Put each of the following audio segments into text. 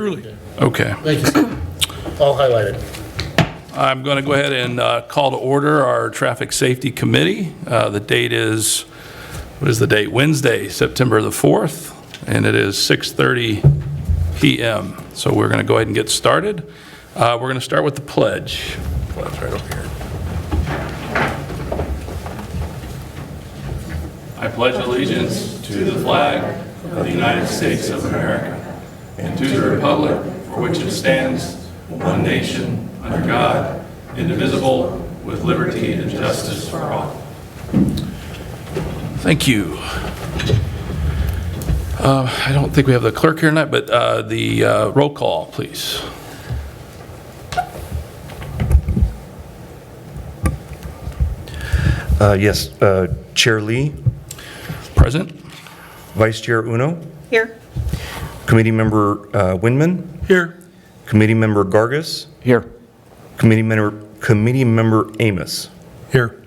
Truly. Okay. Thank you, sir. All highlighted. I'm going to go ahead and call to order our Traffic Safety Committee. The date is, what is the date? Wednesday, September the 4th, and it is 6:30 p.m. So we're going to go ahead and get started. We're going to start with the pledge. Pledge right over here. I pledge allegiance to the flag of the United States of America and to the republic for which it stands, one nation, under God, indivisible, with liberty and justice for all. Thank you. I don't think we have the clerk here tonight, but the roll call, please. Yes, Chair Lee, Present. Vice Chair Uno, Here. Committee Member Winman, Here. Committee Member Gargas, Here. Committee Member Amos. Here.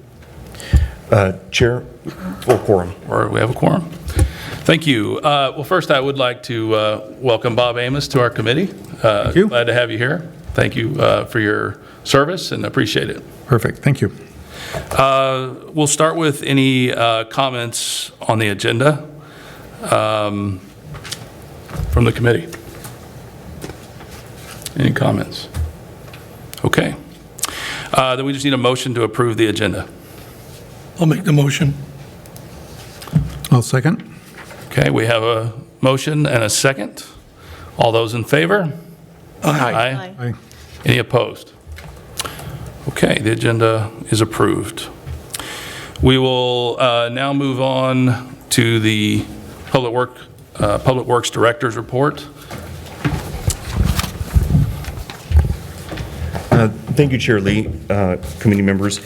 Chair, full quorum. Or we have a quorum. Thank you. Well, first, I would like to welcome Bob Amos to our committee. Thank you. Glad to have you here. Thank you for your service and appreciate it. Perfect. Thank you. We'll start with any comments on the agenda from the committee. Any comments? Okay. Then we just need a motion to approve the agenda. I'll make the motion. I'll second. Okay, we have a motion and a second. All those in favor? Aye. Aye. Any opposed? Okay, the agenda is approved. We will now move on to the Public Works Director's report. Thank you, Chair Lee, committee members.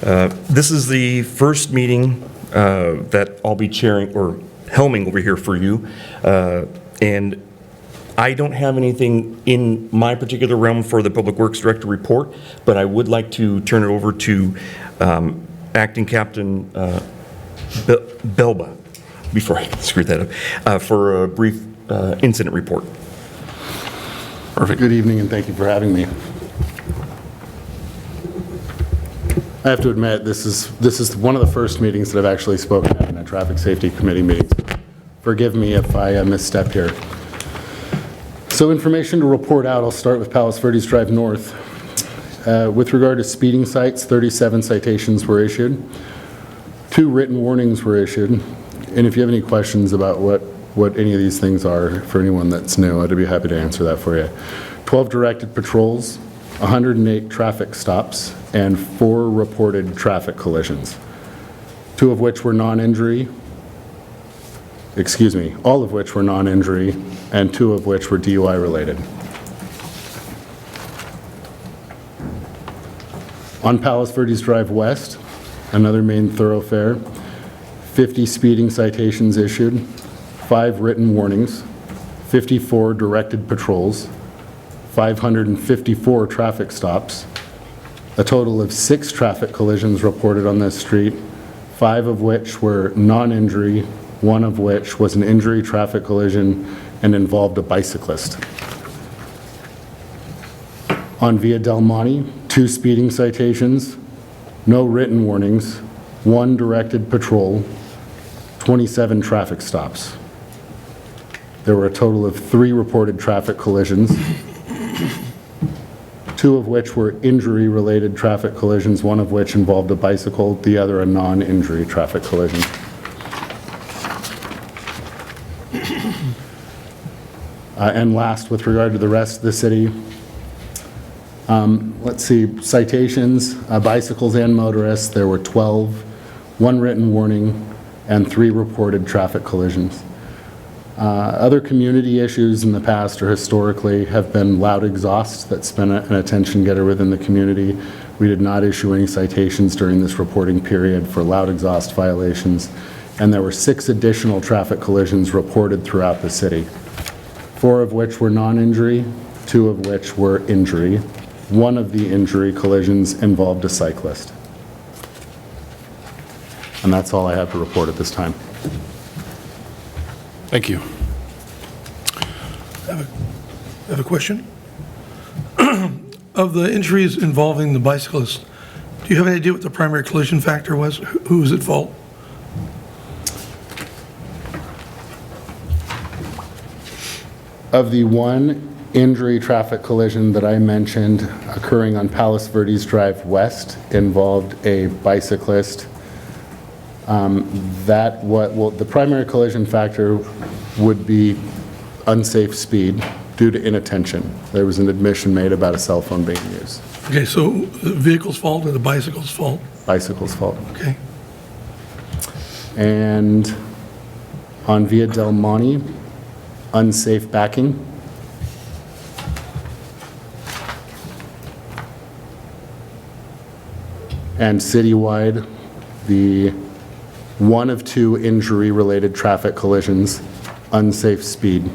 This is the first meeting that I'll be chairing or helming over here for you. And I don't have anything in my particular realm for the Public Works Director report, but I would like to turn it over to Acting Captain Belba, before I screw that up, for a brief incident report. Perfect. Good evening, and thank you for having me. I have to admit, this is one of the first meetings that I've actually spoken at in a Traffic Safety Committee meeting. Forgive me if I misstepped here. So information to report out, I'll start with Palos Verdes Drive North. With regard to speeding cites, 37 citations were issued. 2 written warnings were issued. And if you have any questions about what any of these things are, for anyone that's new, I'd be happy to answer that for you. 12 directed patrols, 108 traffic stops, and 4 reported traffic collisions, 2 of which were non-injury, all of which were non-injury, and 2 of which were DUI related. On Palos Verdes Drive West, another main thoroughfare, 50 speeding citations issued, 5 written warnings, 54 directed patrols, 554 traffic stops, a total of 6 traffic collisions reported on this street, 5 of which were non-injury, 1 of which was an injury traffic collision and involved a bicyclist. On Via Del Monte, 2 speeding citations, no written warnings, 1 directed patrol, 27 traffic stops. There were a total of 3 reported traffic collisions, 2 of which were injury-related traffic collisions, 1 of which involved a bicycle, the other a non-injury traffic collision. And last, with regard to the rest of the city, let's see, citations, bicycles and motorists, there were 12, 1 written warning, and 3 reported traffic collisions. Other community issues in the past or historically have been loud exhaust. That's been an attention getter within the community. We did not issue any citations during this reporting period for loud exhaust violations, and there were 6 additional traffic collisions reported throughout the city, 4 of which were non-injury, 2 of which were injury. 1 of the injury collisions involved a cyclist. And that's all I have to report at this time. Thank you. I have a question. Of the injuries involving the bicyclist, do you have any idea what the primary collision factor was? Who was at fault? Of the one injury traffic collision that I mentioned occurring on Palos Verdes Drive West involved a bicyclist. The primary collision factor would be unsafe speed due to inattention. There was an admission made about a cell phone being used. Okay, so the vehicle's fault or the bicycle's fault? Bicycle's fault. Okay. And on Via Del Monte, unsafe backing. And citywide, the one of two injury-related traffic collisions, unsafe speed.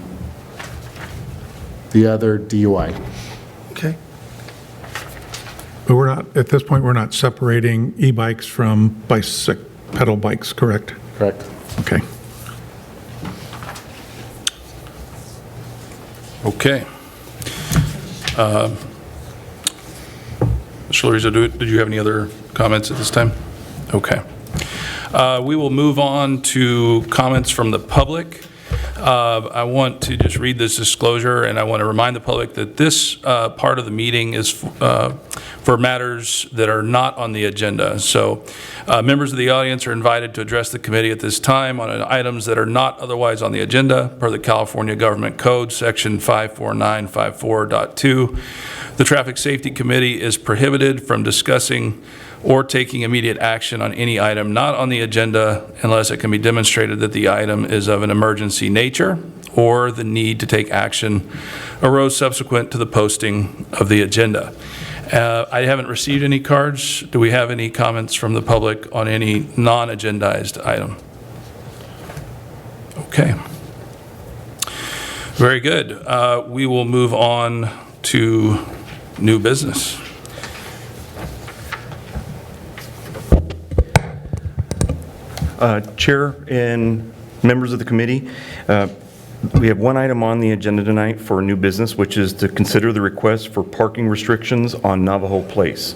The other DUI. Okay. But we're not, at this point, we're not separating e-bikes from pedal bikes, correct? Correct. Okay. Okay. Mr. Lorenzo, did you have any other comments at this time? Okay. We will move on to comments from the public. I want to just read this disclosure, and I want to remind the public that this part of the meeting is for matters that are not on the agenda. So members of the audience are invited to address the committee at this time on items that are not otherwise on the agenda per the California Government Code, Section 54954.2. The Traffic Safety Committee is prohibited from discussing or taking immediate action on any item not on the agenda unless it can be demonstrated that the item is of an emergency nature or the need to take action arose subsequent to the posting of the agenda. I haven't received any cards. Do we have any comments from the public on any non-agendized item? Okay. Very good. We will move on to new business. Chair and members of the committee, we have one item on the agenda tonight for new business, which is to consider the request for parking restrictions on Navajo Place.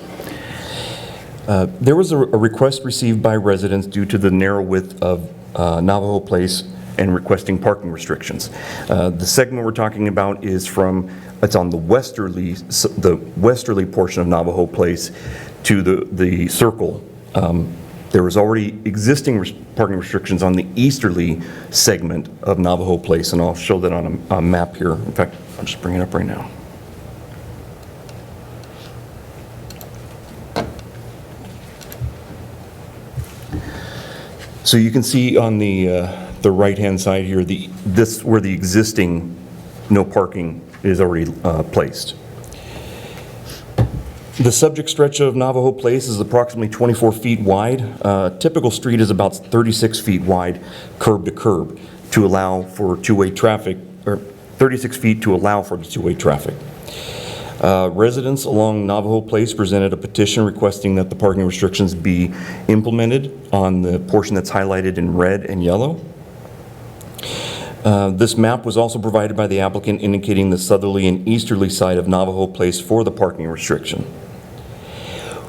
There was a request received by residents due to the narrow width of Navajo Place and requesting parking restrictions. The segment we're talking about is it's on the westerly portion of Navajo Place to the circle. There was already existing parking restrictions on the easterly segment of Navajo Place, and I'll show that on a map here. In fact, I'll just bring it up right now. So you can see on the right-hand side here, this where the existing no parking is already placed. The subject stretch of Navajo Place is approximately 24 feet wide. Typical street is about 36 feet wide, curb to curb, to allow for two-way traffic, or 36 feet to allow for the two-way traffic. Residents along Navajo Place presented a petition requesting that the parking restrictions be implemented on the portion that's highlighted in red and yellow. This map was also provided by the applicant indicating the southerly and easterly side of Navajo Place for the parking restriction.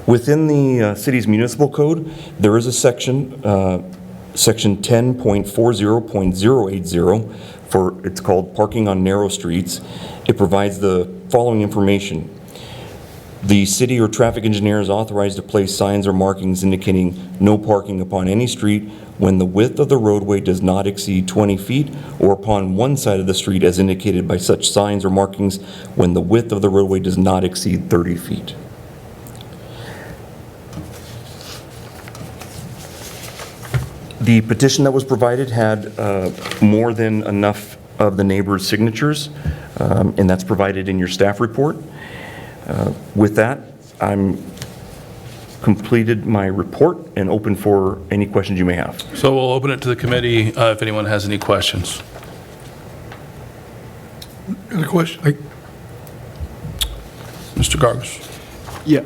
Within the city's municipal code, there is a section, section 10.40.080 it's called Parking on Narrow Streets. It provides the following information. The city or traffic engineer is authorized to place signs or markings indicating no parking upon any street when the width of the roadway does not exceed 20 feet or upon one side of the street as indicated by such signs or markings when the width of the roadway does not exceed 30 feet. The petition that was provided had more than enough of the neighbors' signatures, and that's provided in your staff report. With that, I'm completed my report and open for any questions you may have. So we'll open it to the committee if anyone has any questions. Got a question? Mr. Gargis. Yeah,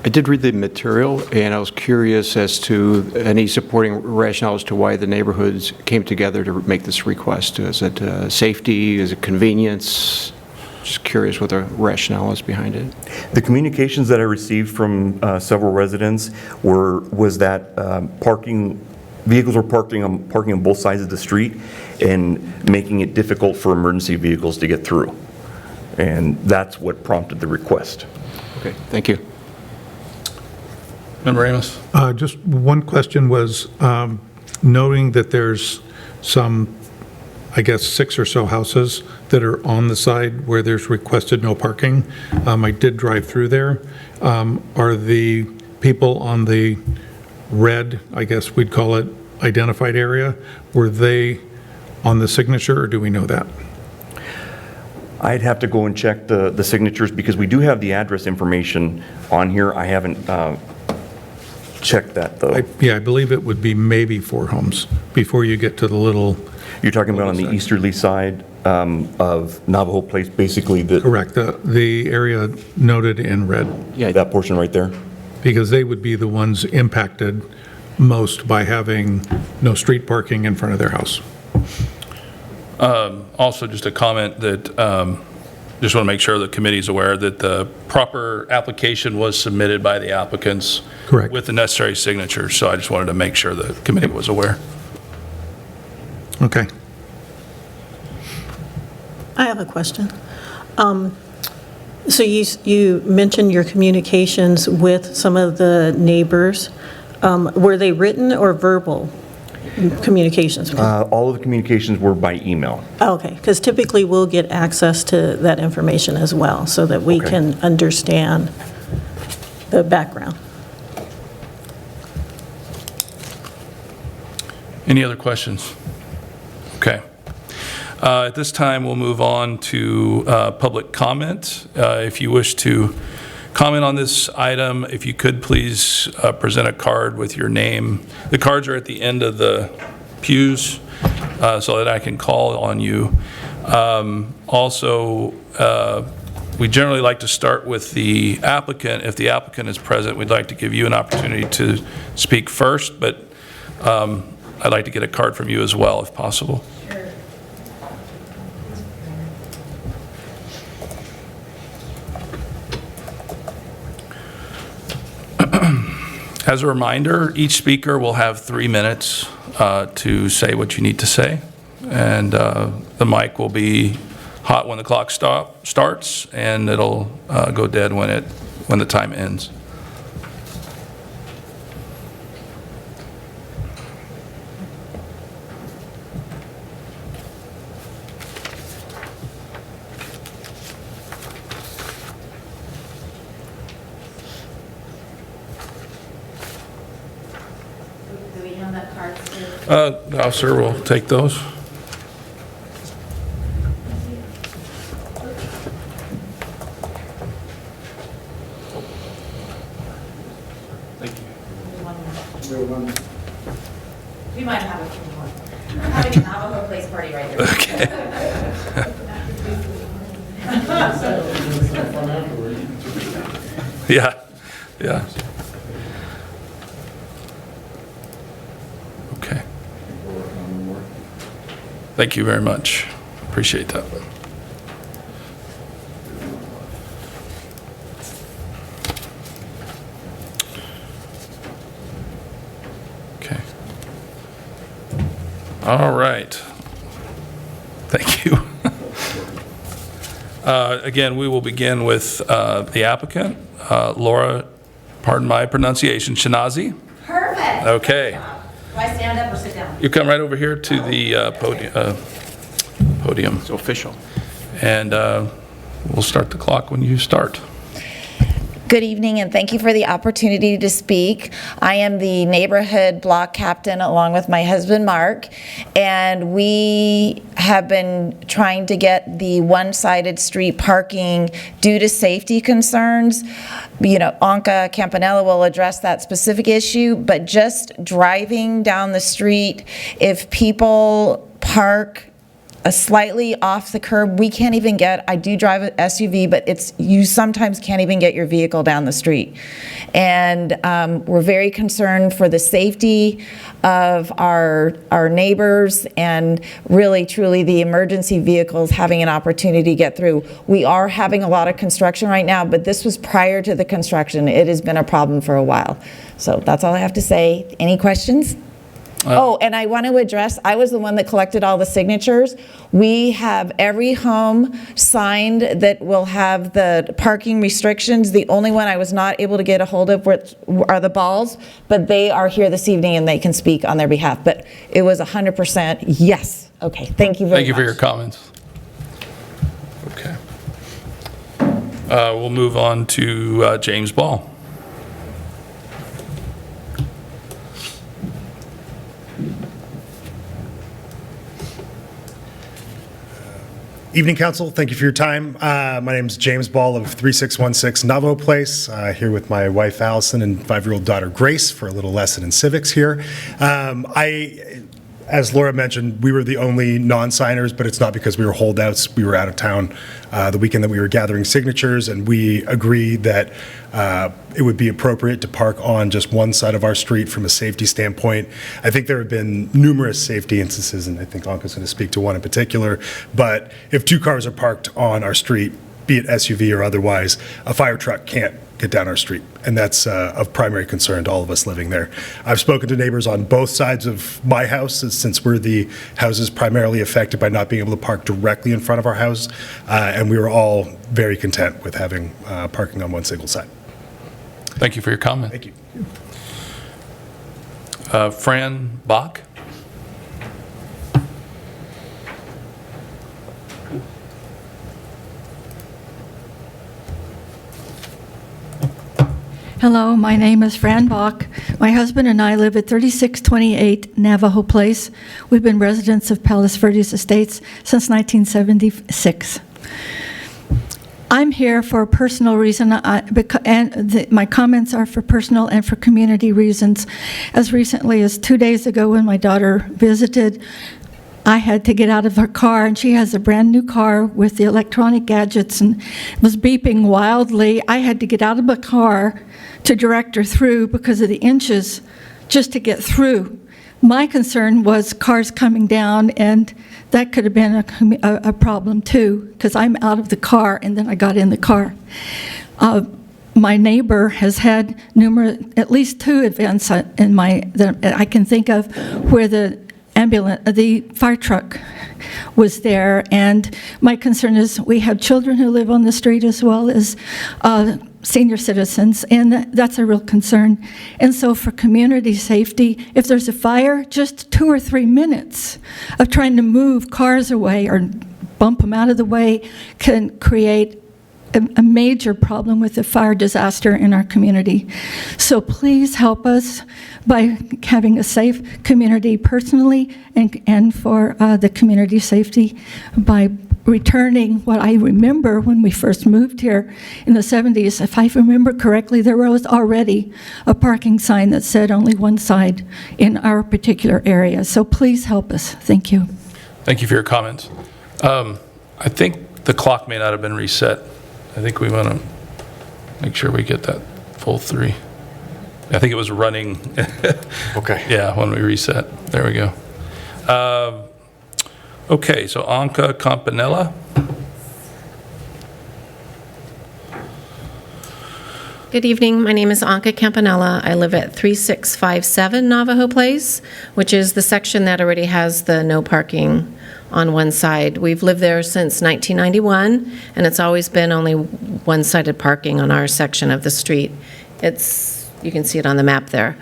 I did read the material, and I was curious as to any supporting rationale as to why the neighborhoods came together to make this request. Is it safety? Is it convenience? Just curious what the rationale is behind it. The communications that I received from several residents was that vehicles were parking on both sides of the street and making it difficult for emergency vehicles to get through. And that's what prompted the request. Okay, thank you. Member Amos? Just one question was, noting that there's some, I guess, 6 or so houses that are on the side where there's requested no parking. I did drive through there. Are the people on the red, I guess we'd call it, identified area, were they on the signature, or do we know that? I'd have to go and check the signatures because we do have the address information on here. I haven't checked that, though. Yeah, I believe it would be maybe 4 homes before you get to the little, You're talking about on the easterly side of Navajo Place, basically correct, the area noted in red, Yeah, that portion right there? because they would be the ones impacted most by having no street parking in front of their house. Also, just a comment that, just want to make sure the committee's aware that the proper application was submitted by the applicants. Correct. With the necessary signatures, so I just wanted to make sure the committee was aware. Okay. I have a question. So you mentioned your communications with some of the neighbors. Were they written or verbal communications? All of the communications were by email. Okay, because typically we'll get access to that information as well, so that we Okay. can understand the background. Any other questions? Okay. At this time, we'll move on to public comment. If you wish to comment on this item, if you could please present a card with your name. The cards are at the end of the pews so that I can call on you. Also, we generally like to start with the applicant. If the applicant is present, we'd like to give you an opportunity to speak first, but I'd like to get a card from you as well, if possible. As a reminder, each speaker will have 3 minutes to say what you need to say, and the mic will be hot when the clock starts, and it'll go dead when the time ends. Do we hand that card to? The officer will take those. We might have a few more. We're having a Navajo Place party right there. Okay. Yeah, yeah. Okay. Thank you very much. Appreciate that. Okay. All right. Thank you. Again, we will begin with the applicant, Laura, pardon my pronunciation, Shinazi. Perfect. Okay. Do I stand up or sit down? You come right over here to the podium, It's official. and we'll start the clock when you start. Good evening, and thank you for the opportunity to speak. I am the neighborhood block captain along with my husband, Mark, and we have been trying to get the one-sided street parking due to safety concerns. You know, Anka Campanella will address that specific issue, but just driving down the street, if people park a slightly off the curb. We can't even get, I do drive an SUV, but you sometimes can't even get your vehicle down the street. And we're very concerned for the safety of our neighbors and really, truly the emergency vehicles having an opportunity to get through. We are having a lot of construction right now, but this was prior to the construction. It has been a problem for a while. So that's all I have to say. Any questions? Oh, and I want to address, I was the one that collected all the signatures. We have every home signed that will have the parking restrictions. The only one I was not able to get a hold of are the Balls, but they are here this evening and they can speak on their behalf. But it was 100% yes. Okay, thank you very much. Thank you for your comments. Okay. We'll move on to James Ball. Evening, Council. Thank you for your time. My name is James Ball of 3616 Navajo Place, here with my wife Allison and 5-year-old daughter Grace for a little lesson in civics here. As Laura mentioned, we were the only non-signers, but it's not because we were holdouts. We were out of town the weekend that we were gathering signatures, and we agreed that it would be appropriate to park on just one side of our street from a safety standpoint. I think there have been numerous safety instances, and I think Anka's going to speak to one in particular, but if 2 cars are parked on our street, be it SUV or otherwise, a fire truck can't get down our street, and that's of primary concern to all of us living there. I've spoken to neighbors on both sides of my house, since we're the houses primarily affected by not being able to park directly in front of our house, and we were all very content with having parking on one single side. Thank you for your comment. Thank you. Fran Bach. Hello, my name is Fran Bach. My husband and I live at 3628 Navajo Place. We've been residents of PALOS Verdes Estates since 1976. I'm here for a personal reason, my comments are for personal and for community reasons. As recently as 2 days ago when my daughter visited, I had to get out of her car, and she has a brand new car with the electronic gadgets and was beeping wildly. I had to get out of the car to direct her through because of the inches just to get through. My concern was cars coming down, and that could have been a problem too, because I'm out of the car and then I got in the car. My neighbor has had at least 2 events that I can think of where the fire truck was there, and my concern is we have children who live on the street as well as senior citizens, and that's a real concern. And so for community safety, if there's a fire, just 2 or 3 minutes of trying to move cars away or bump them out of the way can create a major problem with the fire disaster in our community. So please help us by having a safe community personally and for the community safety by returning what I remember when we first moved here in the 70s. If I remember correctly, there was already a parking sign that said only one side in our particular area. So please help us. Thank you. Thank you for your comments. I think the clock may not have been reset. I think we want to make sure we get that full 3. I think it was running. Okay. Yeah, when we reset. There we go. Okay, so Anka Campanella. Good evening. My name is Anka Campanella. I live at 3657 Navajo Place, which is the section that already has the no parking on one side. We've lived there since 1991, and it's always been only one-sided parking on our section of the street. You can see it on the map there.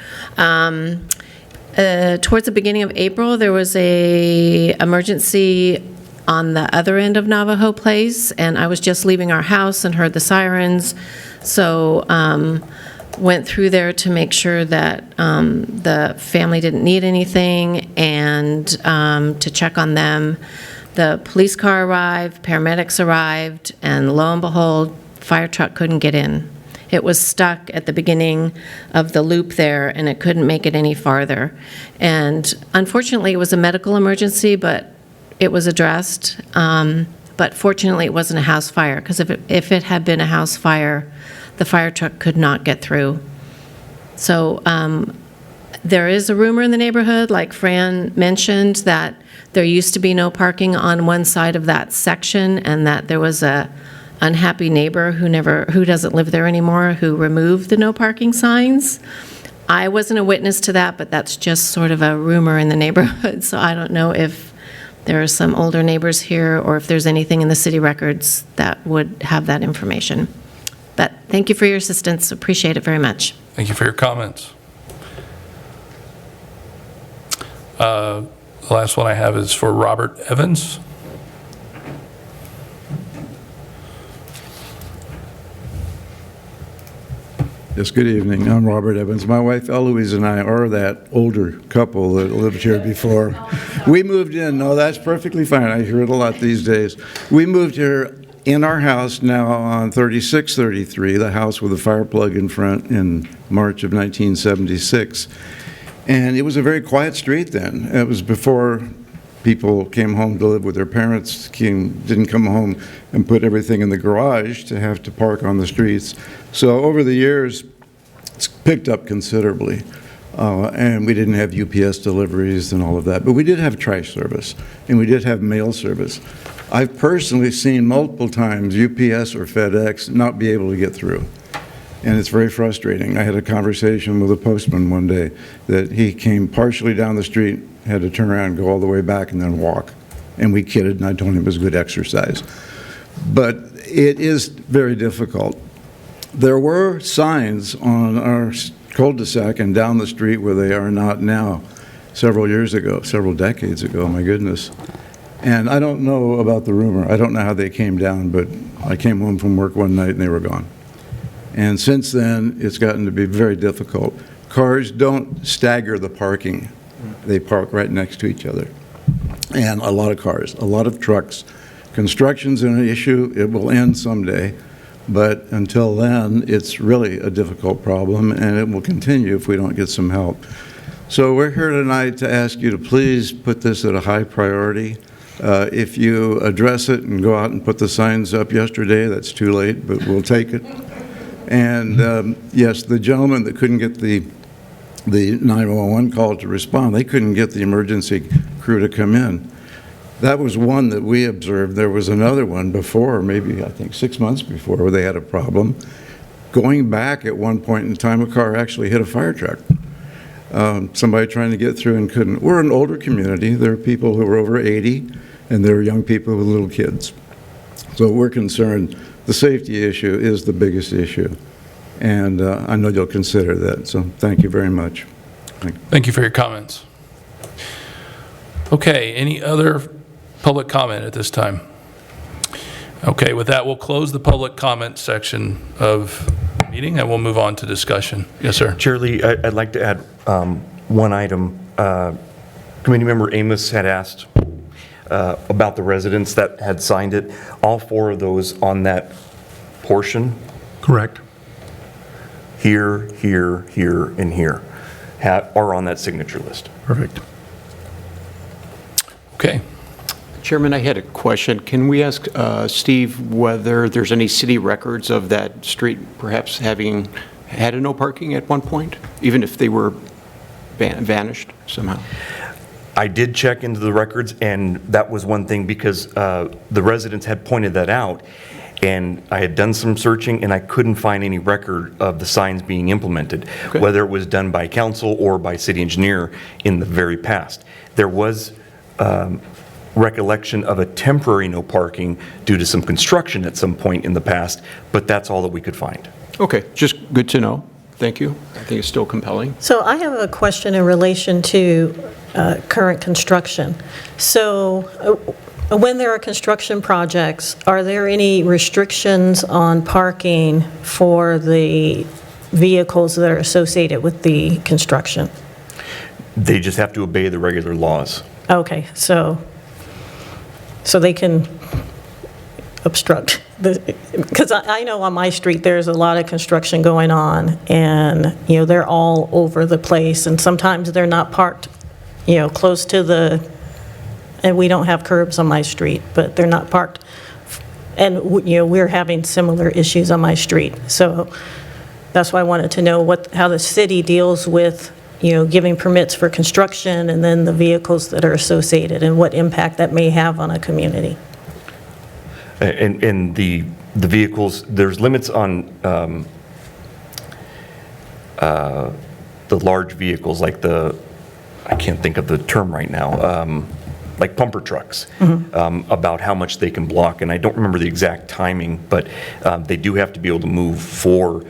Towards the beginning of April, there was a emergency on the other end of Navajo Place, and I was just leaving our house and heard the sirens, so went through there to make sure that the family didn't need anything and to check on them. The police car arrived, paramedics arrived, and lo and behold, fire truck couldn't get in. It was stuck at the beginning of the loop there, and it couldn't make it any farther. And unfortunately, it was a medical emergency, but it was addressed, but fortunately, it wasn't a house fire, because if it had been a house fire, the fire truck could not get through. So there is a rumor in the neighborhood, like Fran mentioned, that there used to be no parking on one side of that section, and that there was a unhappy neighbor who doesn't live there anymore, who removed the no parking signs. I wasn't a witness to that, but that's just sort of a rumor in the neighborhood, so I don't know if there are some older neighbors here, or if there's anything in the city records that would have that information. But thank you for your assistance, appreciate it very much. Thank you for your comments. The last one I have is for Robert Evans. Yes, good evening. I'm Robert Evans. My wife Eloise and I are that older couple that lived here before. We moved in. No, that's perfectly fine. I hear it a lot these days. We moved here in our house now on 3633, the house with the fire plug in front, in March of 1976. And it was a very quiet street then. It was before people came home to live with their parents, didn't come home and put everything in the garage to have to park on the streets. So over the years, it's picked up considerably. And we didn't have UPS deliveries and all of that. But we did have trash service, and we did have mail service. I've personally seen multiple times UPS or FedEx not be able to get through. And it's very frustrating. I had a conversation with a postman one day that he came partially down the street, had to turn around, go all the way back, and then walk. And we kidded, and I told him it was good exercise. But it is very difficult. There were signs on our cul-de-sac and down the street where they are not now, several years ago, several decades ago, my goodness. And I don't know about the rumor. I don't know how they came down, but I came home from work one night and they were gone. And since then, it's gotten to be very difficult. Cars don't stagger the parking. They park right next to each other. And a lot of cars, a lot of trucks. Construction's an issue. It will end someday. But until then, it's really a difficult problem, and it will continue if we don't get some help. So we're here tonight to ask you to please put this at a high priority. If you address it and go out and put the signs up yesterday, that's too late, but we'll take it. And yes, the gentleman that couldn't get the 911 call to respond, they couldn't get the emergency crew to come in. That was one that we observed. There was another one before, maybe I think 6 months before, where they had a problem. Going back at one point in time, a car actually hit a fire truck. Somebody trying to get through and couldn't. We're an older community. There are people who are over 80, and there are young people with little kids. So we're concerned. The safety issue is the biggest issue, and I know you'll consider that, so thank you very much. Thank you for your comments. Okay, any other public comment at this time? Okay, with that, we'll close the public comment section of the meeting, and we'll move on to discussion. Yes, sir. Chair Lee, I'd like to add one item. Committee member Amos had asked about the residents that had signed it. All four of those on that portion, Correct. here, here, here, and here, are on that signature list. Perfect. Okay. Chairman, I had a question. Can we ask Steve whether there's any city records of that street perhaps having had a no parking at one point, even if they were vanished somehow? I did check into the records, and that was one thing because the residents had pointed that out, and I had done some searching, and I couldn't find any record of the signs being implemented, Okay. whether it was done by council or by city engineer in the very past. There was recollection of a temporary no parking due to some construction at some point in the past, but that's all that we could find. Okay, just good to know. Thank you. I think it's still compelling. So I have a question in relation to current construction. So when there are construction projects, are there any restrictions on parking for the vehicles that are associated with the construction? They just have to obey the regular laws. Okay, so they can obstruct, because I know on my street, there's a lot of construction going on, and, you know, they're all over the place, and sometimes they're not parked, you know, close to the and we don't have curbs on my street, but they're not parked. And, we're having similar issues on my street. So that's why I wanted to know how the city deals with, giving permits for construction and then the vehicles that are associated and what impact that may have on a community. And the vehicles, there's limits on the large vehicles, like I can't think of the term right now, like pumper trucks, about how much they can block. And I don't remember the exact timing, but they do have to be able to move for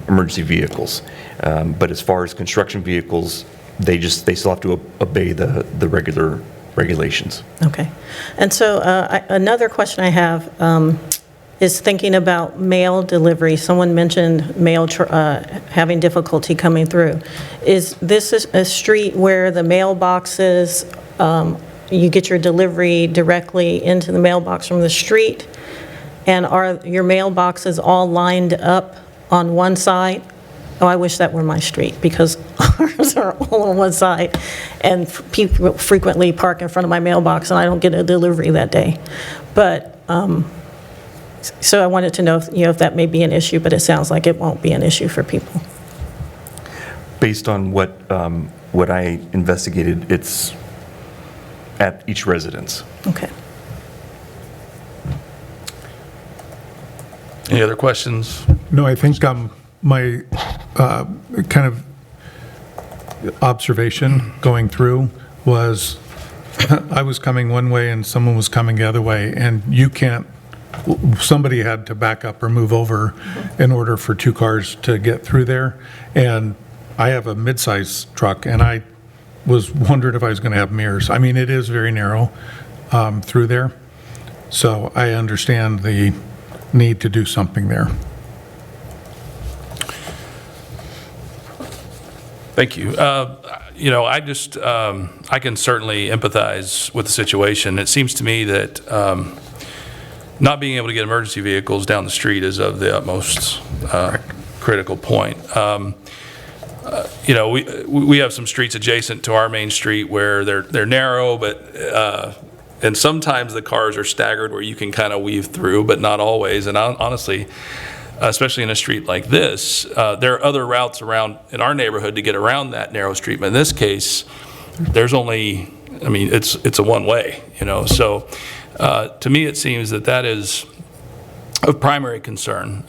emergency vehicles. But as far as construction vehicles, they still have to obey the regular regulations. Okay. And so another question I have is thinking about mail delivery. Someone mentioned mail having difficulty coming through. Is this a street where the mailboxes, you get your delivery directly into the mailbox from the street? And are your mailboxes all lined up on one side? Oh, I wish that were my street, because ours are all on one side, and people frequently park in front of my mailbox, and I don't get a delivery that day. But, so I wanted to know if that may be an issue, but it sounds like it won't be an issue for people. Based on what I investigated, it's at each residence. Okay. Any other questions? No, I think my kind of observation going through was I was coming one way and someone was coming the other way, and somebody had to back up or move over in order for two cars to get through there. And I have a mid-size truck, and I was wondering if I was going to have mirrors. I mean, it is very narrow through there, so I understand the need to do something there. Thank you. I can certainly empathize with the situation. It seems to me that not being able to get emergency vehicles down the street is of the utmost critical point. We have some streets adjacent to our main street where they're narrow, but and sometimes the cars are staggered where you can kind of weave through, but not always. And honestly, especially in a street like this, there are other routes around in our neighborhood to get around that narrow street. But in this case, there's only, it's a one-way, So to me, it seems that is of primary concern.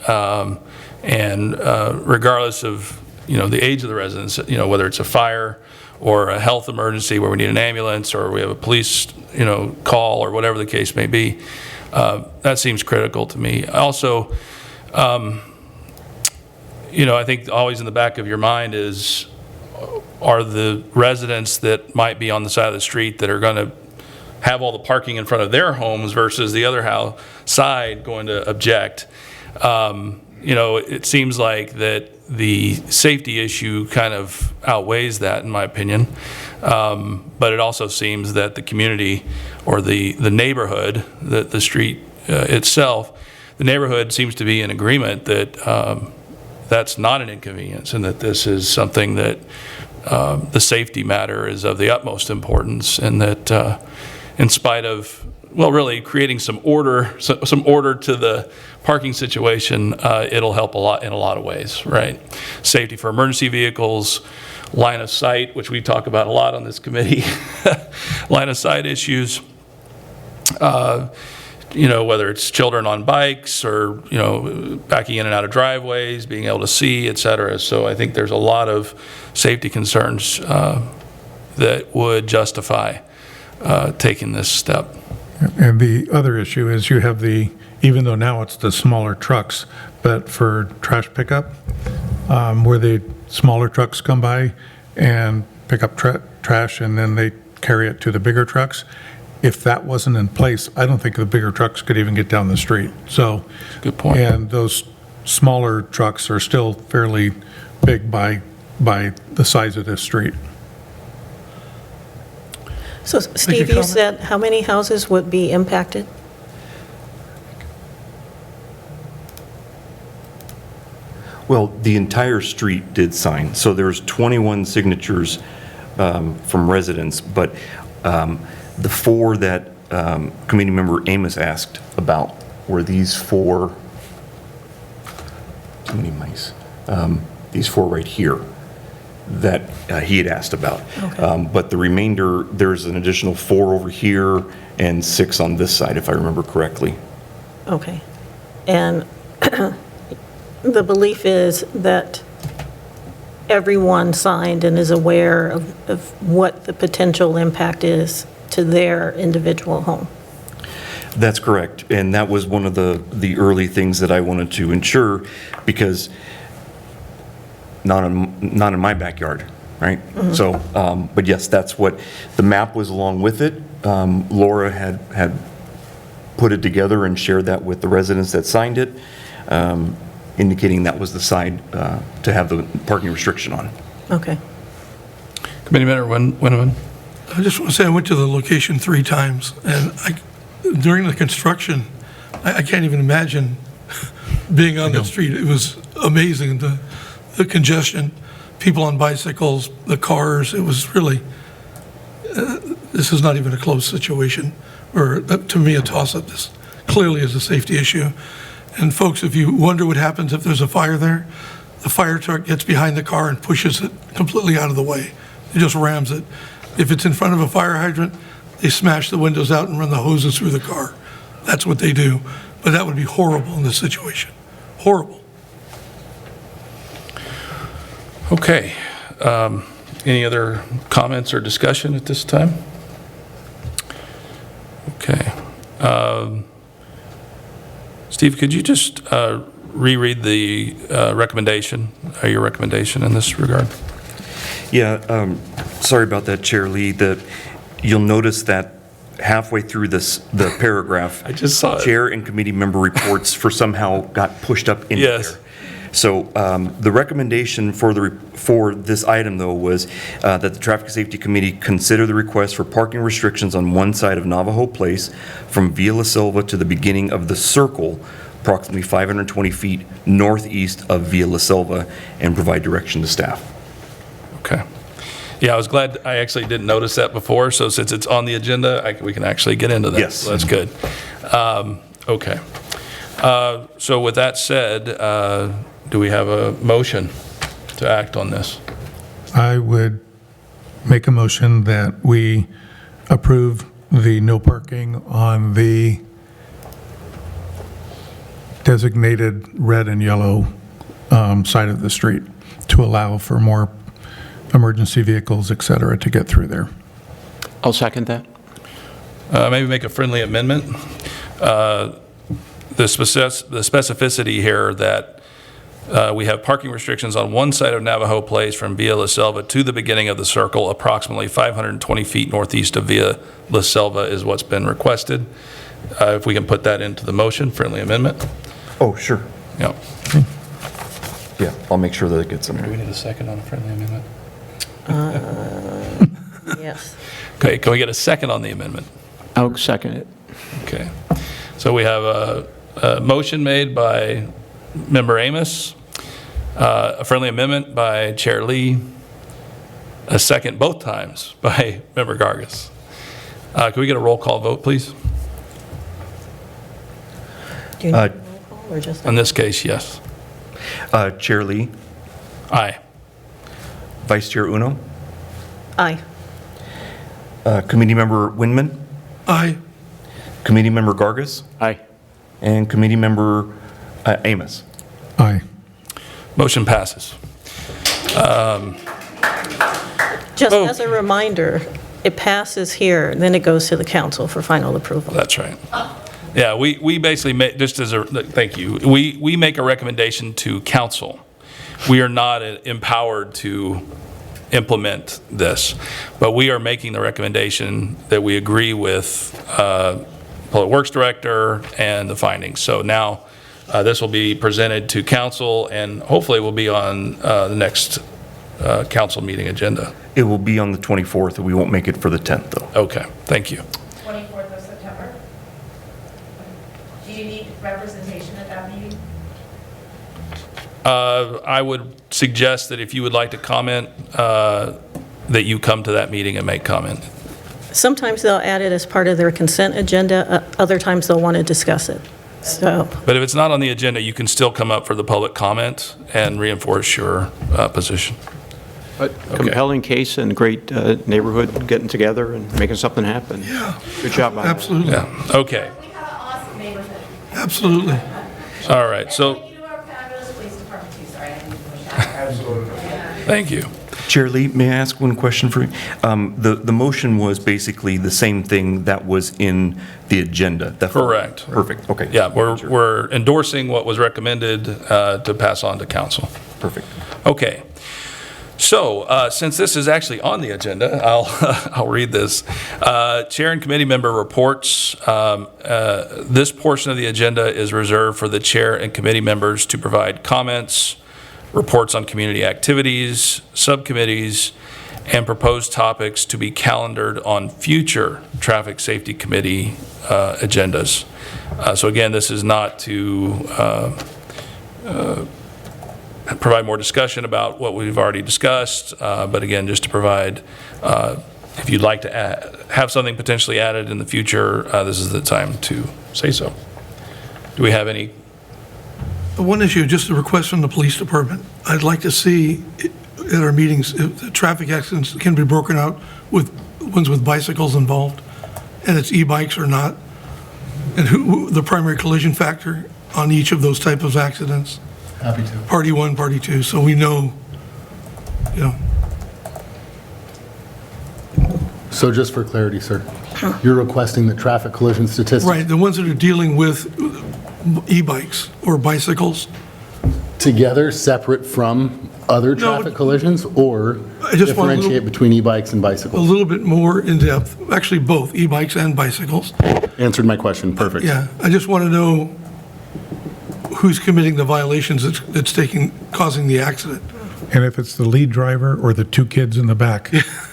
And regardless of, the age of the residents, whether it's a fire or a health emergency where we need an ambulance or we have a police, call or whatever the case may be, that seems critical to me. Also, I think always in the back of your mind are the residents that might be on the side of the street that are going to have all the parking in front of their homes versus the other side going to object. It seems like that the safety issue kind of outweighs that, in my opinion. But it also seems that the community or the neighborhood, the street itself, the neighborhood seems to be in agreement that that's not an inconvenience and that this is something that the safety matter is of the utmost importance, and that in spite of, really creating some order to the parking situation, it'll help a lot in a lot of ways, right? Safety for emergency vehicles, line of sight, which we talk about a lot on this committee, line of sight issues, whether it's children on bikes or, backing in and out of driveways, being able to see, et cetera. So I think there's a lot of safety concerns that would justify taking this step. And the other issue is you have even though now it's the smaller trucks, but for trash pickup, where the smaller trucks come by and pick up trash and then they carry it to the bigger trucks. If that wasn't in place, I don't think the bigger trucks could even get down the street. So, good point. And those smaller trucks are still fairly big by the size of this street. So, Steve, you said how many houses would be impacted? Well, the entire street did sign, so there's 21 signatures from residents, but The four that committee member Amos asked about were these four, too many mice, these four right here that he had asked about. Okay. But the remainder, there's an additional 4 over here and 6 on this side, if I remember correctly. Okay. And the belief is that everyone signed and is aware of what the potential impact is to their individual home. That's correct, and that was one of the early things that I wanted to ensure, because not in my backyard, right? So, but yes, that's what, the map was along with it. Laura had put it together and shared that with the residents that signed it, indicating that was the side to have the parking restriction on. Okay. Committee Member Winneman? I just want to say I went to the location 3 times, and during the construction, I can't even imagine being on the street. It was amazing, the congestion, people on bicycles, the cars. It was really, this is not even a close situation, or to me, a toss-up. This clearly is a safety issue. And folks, if you wonder what happens if there's a fire there, the fire truck gets behind the car and pushes it completely out of the way. It just rams it. If it's in front of a fire hydrant, they smash the windows out and run the hoses through the car. That's what they do. But that would be horrible in this situation. Horrible. Okay. Any other comments or discussion at this time? Okay. Steve, could you just reread the recommendation, your recommendation in this regard? Yeah, sorry about that, Chair Lee. You'll notice that halfway through the paragraph, I just saw it. Chair and committee member reports somehow got pushed up into Yes. there. So the recommendation for this item, though, was that the Traffic Safety Committee consider the request for parking restrictions on one side of Navajo Place from Via La Silva to the beginning of the circle, approximately 520 feet northeast of Via La Silva, and provide direction to staff. Okay. Yeah, I was glad, I actually didn't notice that before, so since it's on the agenda, we can actually get into that. Yes. So that's good. Okay. So with that said, do we have a motion to act on this? I would make a motion that we approve the no parking on the designated red and yellow side of the street to allow for more emergency vehicles, et cetera, to get through there. I'll second that. Maybe make a friendly amendment. The specificity here that we have parking restrictions on one side of Navajo Place from Via La Selva to the beginning of the circle, approximately 520 feet northeast of Via La Selva is what's been requested. If we can put that into the motion, friendly amendment. Oh, sure. Yep. Yeah, I'll make sure that it gets in Do there. we need a second on a friendly amendment? Yes. Okay, can we get a second on the amendment? I'll second it. Okay. So we have a motion made by Member Amos, a friendly amendment by Chair Lee, a second both times by Member Gargas. Can we get a roll call vote, please? Do you need a roll call or just? In this case, yes. Chair Lee, Aye. Vice Chair Uno, Aye. Committee Member Winman, Aye. Committee Member Gargas, Aye. and Committee Member Amos. Aye. Motion passes. Just as a reminder, it passes here, then it goes to the council for final approval. That's right. Yeah, we basically make, just as a, thank you, we make a recommendation to council. We are not empowered to implement this, but we are making the recommendation that we agree with Public Works Director and the findings. So now this will be presented to council and hopefully will be on the next council meeting agenda. It will be on the 24th. We won't make it for the 10th, though. Okay, thank you. 24th of September. Do you need representation at that meeting? I would suggest that if you would like to comment, that you come to that meeting and make comment. sometimes they'll add it as part of their consent agenda, other times they'll want to discuss it. So, But if it's not on the agenda, you can still come up for the public comment and reinforce your position. But compelling case and great neighborhood getting together and making something happen. Yeah. Good job on that. Absolutely, Yeah, okay. We have an awesome neighborhood. absolutely. All right, so, Thank you to our fabulous police department too, sorry, I didn't mean to push out. thank you. Chair Lee, may I ask one question for you? The motion was basically the same thing that was in the agenda. Correct. Perfect, okay. Yeah, we're endorsing what was recommended to pass on to council. Perfect. Okay. So, since this is actually on the agenda, I'll read this. Chair and committee member reports. This portion of the agenda is reserved for the chair and committee members to provide comments, reports on community activities, subcommittees, and proposed topics to be calendared on future Traffic Safety Committee agendas. So again, this is not to provide more discussion about what we've already discussed, but again, just to provide, if you'd like to have something potentially added in the future, this is the time to say so. Do we have any? One issue, just a request from the police department. I'd like to see at our meetings, if the traffic accidents can be broken out with ones with bicycles involved, and it's e-bikes or not, and who the primary collision factor on each of those type of accidents. Happy to. Party one, party two, so we know, you know. So just for clarity, sir, you're requesting the traffic collision statistics Right, the ones that are dealing with e-bikes or bicycles. together, separate from other No, traffic collisions, or I just want a little- differentiate between e-bikes and A bicycles? little bit more in-depth, actually both, e-bikes and bicycles. Answered my question, perfect. Yeah, I just want to know who's committing the violations that's causing the accident. And if it's the lead driver or the two kids in the back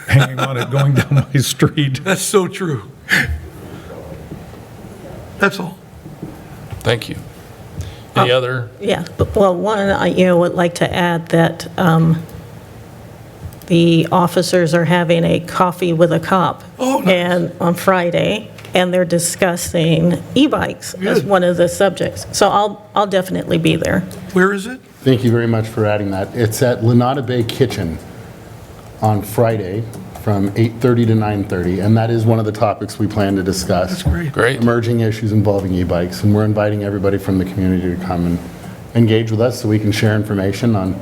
hanging on it going down my street. That's so true. That's all. Thank you. Any other? yeah, well, one, I, would like to add that the officers are having a coffee with a cop. Oh, nice. And on Friday, and they're discussing e-bikes as Good. one of the subjects. So I'll definitely be there. Where is it? Thank you very much for adding that. It's at Lenata Bay Kitchen on Friday from 8:30 to 9:30, and that is one of the topics we plan to discuss. That's great. Great. Emerging issues involving e-bikes, and we're inviting everybody from the community to come and engage with us so we can share information on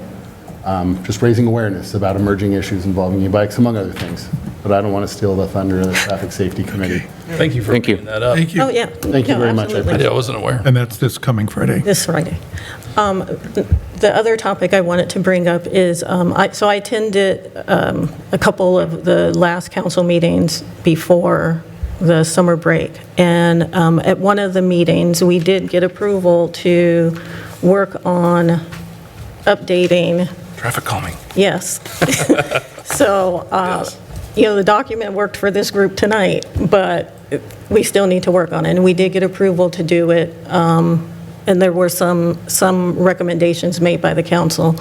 just raising awareness about emerging issues involving e-bikes, among other things. But I don't want to steal the thunder of the Traffic Safety Committee. Thank you for Thank you. bringing that up. Thank you. Oh, yeah. Thank you No, very much. I absolutely. I wasn't aware. And that's this coming Friday. This Friday. The other topic I wanted to bring up is, so I attended a couple of the last council meetings before the summer break. And at one of the meetings, we did get approval to work on updating. Traffic calming. Yes. So, the document worked for this group tonight, but we still need to work on it. And we did get approval to do it, and there were some recommendations made by the council.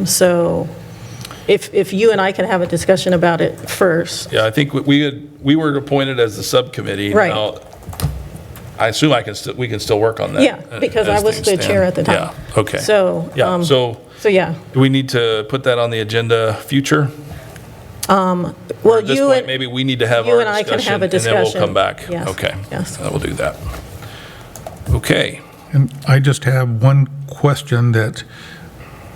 So if you and I can have a discussion about it first. Yeah, I think we were appointed as the subcommittee. Right. Now, I assume we can still work on that. Yeah, because I as was things the stand. chair at the time. Yeah, okay. So, Yeah, so So, yeah. do we need to put that on the agenda future? Well, At this point, maybe we need to have you our and I can discussion, have a and then we'll discussion. come back. Yes, Okay. yes. We'll do that. Okay. And I just have one question that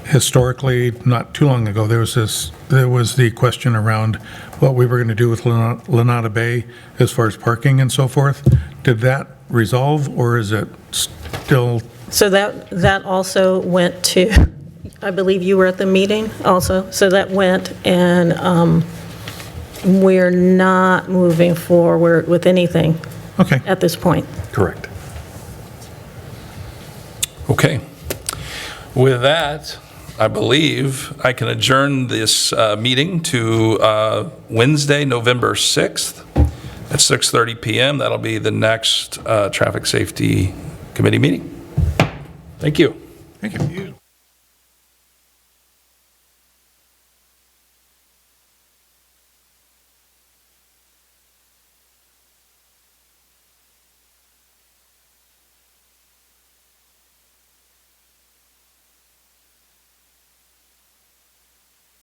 historically, not too long ago, there was the question around what we were going to do with Lenata Bay as far as parking and so forth. Did that resolve, or is it still? So that also went to, I believe you were at the meeting also, so that went, and we're not moving forward with anything Okay. at this point. Correct. Okay. With that, I believe I can adjourn this meeting to Wednesday, November 6th at 6:30 PM. That'll be the next Traffic Safety Committee meeting. Thank you. Thank you.